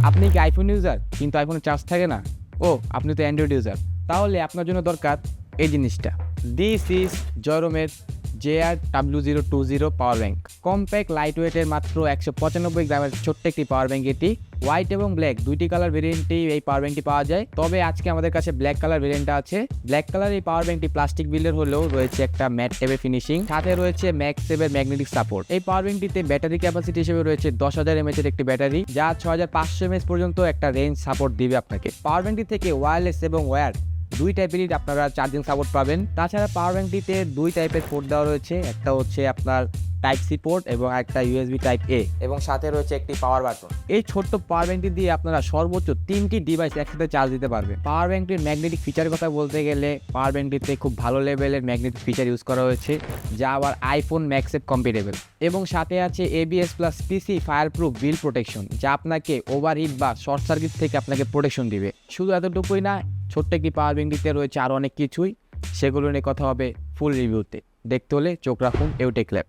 আপনি কি iPhone user কিন্তু আইফোনে চার্জ থাকে না? ও আপনি তো অ্যান্ড্রয়েড ইউজার, তাহলে আপনার জন্য দরকার এই জিনিসটা। দিস ইজ জয়রোমের JR W020 power bank. Compact light ওয়েটের মাত্র 195 গ্রামের ছোট্ট একটি পাওয়ার ব্যাংক এটি। হোয়াইট এবং ব্ল্যাক দুইটি কালার ভেরিয়েন্টেই এই পাওয়ার ব্যাংকটি পাওয়া যায়, তবে আজকে আমাদের কাছে ব্ল্যাক কালার ভেরিয়েন্টটা আছে। ব্ল্যাক কালার এই পাওয়ার ব্যাংকটি প্লাস্টিক বিল্ডের হলেও রয়েছে একটা ম্যাট টাইপের ফিনিশিং, সাথে রয়েছে ম্যাগসেভের ম্যাগনেটিক সাপোর্ট। এই পাওয়ার ব্যাংকটিতে ব্যাটারি ক্যাপাসিটি হিসেবে রয়েছে 10,000 mAh এর একটি ব্যাটারি, যা 6500 mAh পর্যন্ত একটা রেঞ্জ সাপোর্ট দিবে আপনাকে। পাওয়ার ব্যাংকটি থেকে ওয়্যারলেস এবং ওয়্যার দুই টাইপেরই আপনারা চার্জিং সাপোর্ট পাবেন। তাছাড়া পাওয়ার ব্যাংকটিতে দুই টাইপের পোর্ট দেওয়া রয়েছে, একটা হচ্ছে আপনার টাইপ সি পোর্ট এবং একটা USB টাইপ A, এবং সাথে রয়েছে একটি পাওয়ার বাটন। এই ছোট্ট পাওয়ার ব্যাংকটি দিয়ে আপনারা সর্বোচ্চ 3টি ডিভাইস একসাথে চার্জ দিতে পারবেন। পাওয়ার ব্যাংকটির ম্যাগনেটিক ফিচারের কথা বলতে গেলে পাওয়ার ব্যাংকটিতে খুব ভালো লেভেলের ম্যাগনেটিক ফিচার ইউজ করা হয়েছে, যা আবার আইফোন ম্যাক্সের কম্পিটেবল। এবং সাথে আছে ABS প্লাস PC ফায়ারপ্রুফ বিল প্রোটেকশন, যা আপনাকে ওভারহিট বা শর্ট সার্কিট থেকে আপনাকে প্রোটেকশন দিবে। শুধু এতটুকুই না, ছোট্ট একটি পাওয়ার ব্যাংকটিতে রয়েছে আরও অনেক কিছুই, সেগুলো নিয়ে কথা হবে ফুল রিভিউতে। দেখতে হলে চোখ রাখুন এউটেক ল্যাব।